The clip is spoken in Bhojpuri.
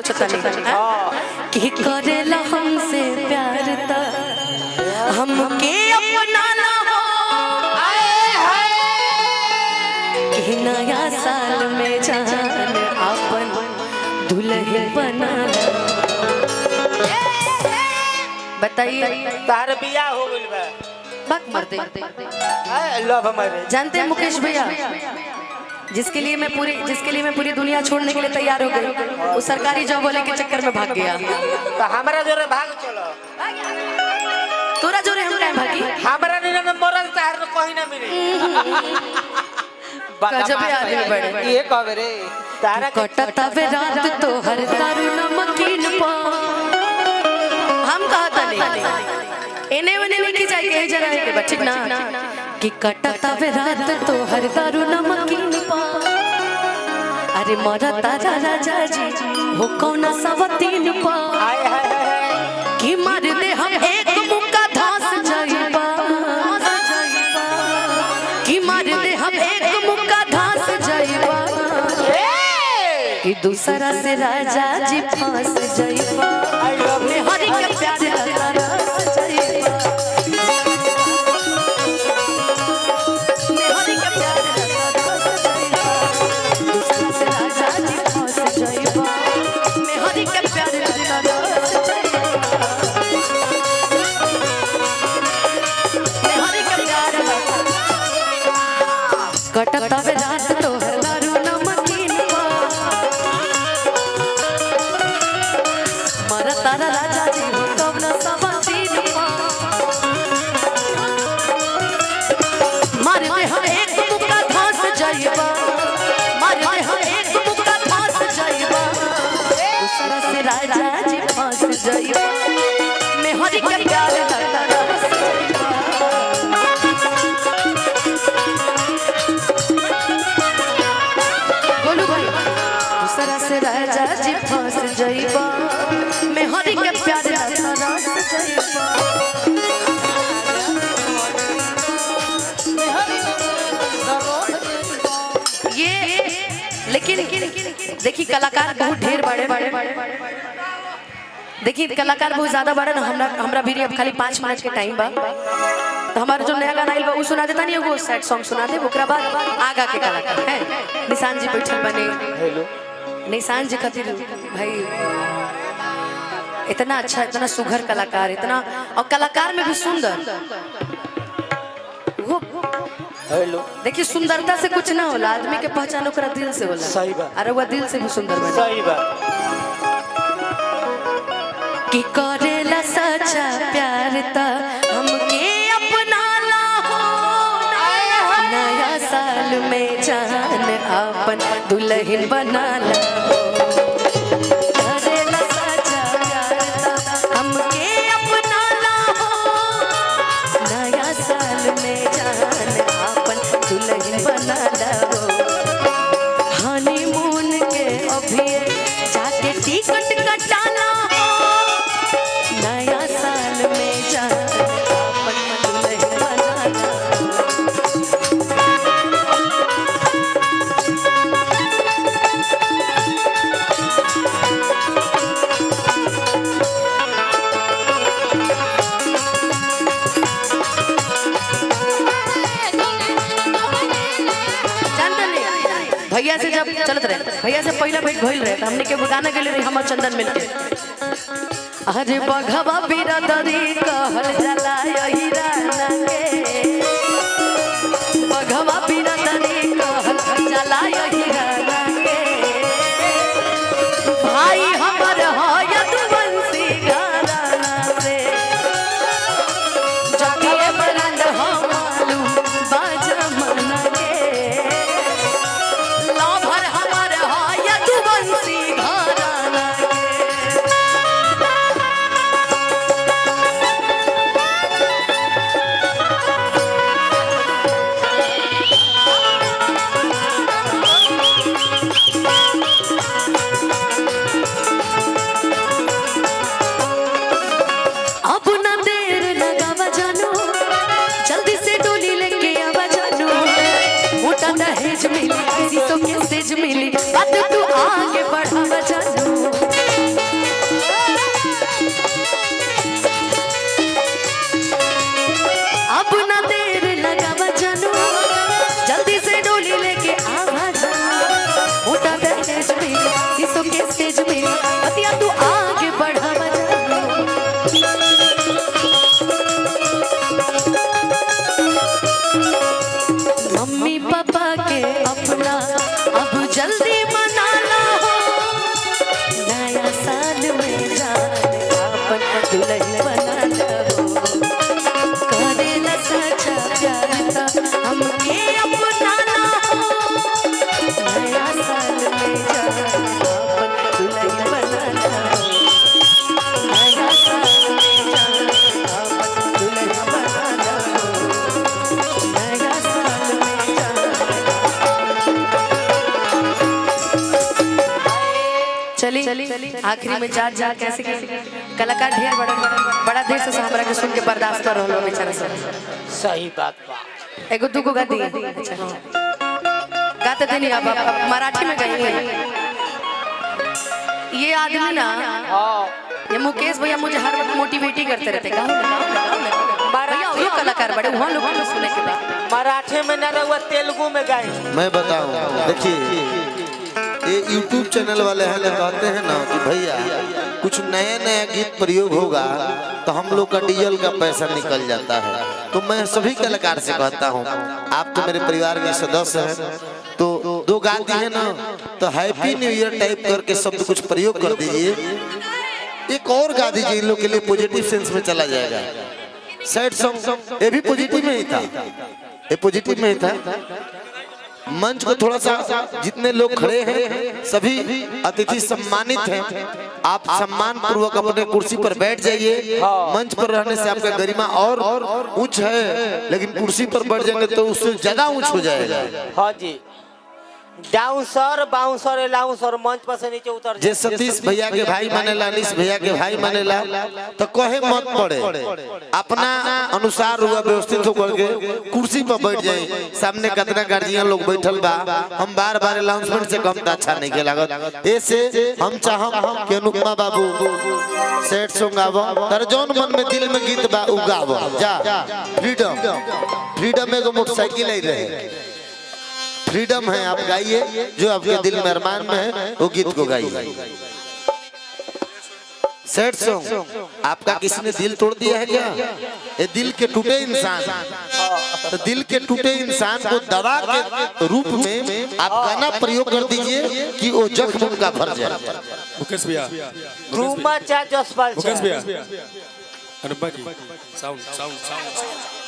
सोचता नहीं कि करेला हमसे प्यार त हमके अपना ला हो कि नया साल में जान अपन दुल्हन बना। बताइए तार बिया हो गइल बा बात मरते लव हमारे जानते हैं मुकेश भैया जिसके लिए मैं पूरी दुनिया छोड़ने के लिए तैयार हो गई वो सरकारी जॉब वाले के चक्कर में भाग गया। तो हमारा जोरे भाग चलो तोरा जोरे हम काहे भागी हमारा नहीं मरल तार कहीं ना मिले गजब आदमी बड़े ये कहबे रे तारा कटता वे रात तो हर दारू नमकीन पा हम कहता नहीं एने वने नहीं चाहिए जरा के बच्चे ना कि कटता वे रात तो हर दारू नमकीन पा। अरे मरा तारा राजा जी हो कौन सवतीन पा कि मार दे हम एक मुक्का धास जाइबा कि मार दे हम एक मुक्का धास जाइबा कि दूसरा से राजा जी फांस जाइबा मैं हरि के प्यार तरस जाइबा मैं हरि के प्यार तरस जाइबा दूसरा से राजा जी फांस जाइबा मैं हरि के प्यार तरस जाइबा मैं हरि के प्यार कटता वे रात तो हर दारू नमकीन पा मारा तारा राजा जी हो कब न सवतीन पा मार दे हम एक मुक्का धास जाइबा मार दे हम एक मुक्का धास जाइबा दूसरा से राजा जी फांस जाइबा मैं हरि के प्यार करता रस जाइबा बोलू भाई दूसरा से राजा जी फांस जाइबा मैं हरि के प्यार करता रस जाइबा ये लेकिन देखिए कलाकार बहुत ढेर बड़े देखिए कलाकार बहुत ज्यादा बड़े ना हमरा भी अब खाली 5 मिनट के टाइम बा तो हमारा जो नया गाना आइल बा उ सुना देता नहीं वो सैड सॉन्ग सुना दे ओकरा बाद आगा के कलाकार है निशान जी बैठल बने हेलो निशान जी खातिर भाई इतना अच्छा इतना सुघर कलाकार इतना और कलाकार में भी सुंदर वो हेलो देखिए सुंदरता से कुछ ना होला आदमी के पहचान ओकरा दिल से होला सही बात अरे वो दिल से भी सुंदर बने सही बात कि करेला सच्चा प्यार त हमके अपना ला हो नया साल में जान अपन दुल्हन बना ला हो करेला सच्चा प्यार त हमके अपना ला हो नया साल में जान अपन दुल्हन बना ला हो हनीमून के अभी जाके टिकट कटाना हो नया साल में जान अपन दुल्हन बनाना जानते नहीं भैया से जब चलत रहे भैया से पहला भेंट भइल रहे हमने के गाना गेले रही हमर चंदन मिलके अरे बघवा बिरदरी कहल जाला यही राना के बघवा बिरदरी कहल जाला यही राना के भाई हमर है यदुवंशी घराना से जतिए बरंद हम मालूम बाजमना के लाभर हमर है यदुवंशी घराना के अब ना देर लगावा जानू जल्दी से डोली लेके आवा जानू मोटा दहेज मिली किसी तो कैसेज मिली बात तू आगे बढ़ावा जानू स्टेज में बतिया तू आगे बढ़ा मम्मी पापा के अपना अब जल्दी मनाना हो नया साल में जान अपन दुल्हन बनाना हो करेला सच्चा प्यार ता हमके अपनाना हो नया साल में जान अपन दुल्हन बनाना हो नया साल में जान अपन दुल्हन बनाना हो नया साल में जान चली आखिरी में जा कैसे कलाकार ढेर बड़ा देर से हमरा के सुन के बर्दाश्त कर रहलो बेचारा सब सही बात बा। एगो दुगो गा दी अच्छा गाते थे नहीं अब मराठी में गाएंगे ये आदमी ना हाँ ये मुकेश भैया मुझे हर वक्त मोटिवेट ही करते रहते गाओ भैया वो कहलाकार बड़े वहाँ लोगों को सुने के बाद मराठी में न रहुआ तेलुगु में गाए। मैं बताऊं देखिए ये YouTube चैनल वाले हैं कहते हैं ना कि भैया कुछ नया नया गीत प्रयोग होगा तो हम लोग का डीजल का पैसा निकल जाता है। तो मैं सभी कलाकार से कहता हूँ आप तो मेरे परिवार के सदस्य हैं तो दो गा दिए ना तो हैप्पी न्यू ईयर टाइप करके शब्द कुछ प्रयोग कर दीजिए। एक और गा दीजिए इन लोग के लिए पॉजिटिव सेंस में चला जाएगा। सैड सॉन्ग ये भी पॉजिटिव में ही था ये पॉजिटिव में ही था। मंच को थोड़ा सा जितने लोग खड़े हैं सभी अतिथि सम्मानित हैं आप सम्मान पूर्वक अपने कुर्सी पर बैठ जाइए। मंच पर रहने से आपका गरिमा और उच्च है लेकिन कुर्सी पर बैठ जाएंगे तो उससे ज्यादा उच्च हो जाएगा। हाँ जी डाउनसर बाउंसर लाउंसर मंच पर से नीचे उतर जे सतीश भैया के भाई मानेला अनिश भैया के भाई मानेला तो कहे मत पड़े अपना अनुसार हुआ व्यवस्थित होकर के कुर्सी पर बैठ जाए। सामने कितना गार्जियन लोग बैठल बा हम बार बार अनाउंसमेंट से कम तो अच्छा नहीं के लागत ऐसे हम चाहम कि अनुपमा बाबू सेट सॉन्ग गावो तर जौन मन में दिल में गीत बा उ गावो जा फ्रीडम एगो मोटरसाइकिल आई रहे फ्रीडम है आप गाइए जो आपके दिल में अरमान में है वो गीत को गाइए। सैड सॉन्ग आपका किसी ने दिल तोड़ दिया है क्या ये दिल के टूटे इंसान तो दिल के टूटे इंसान को दवा के रूप में आप गाना प्रयोग कर दीजिए कि वो जख्म उनका भर जाए। मुकेश भैया रूमा चा जसपाल मुकेश भैया अनुपमा जी साउंड साउंड साउंड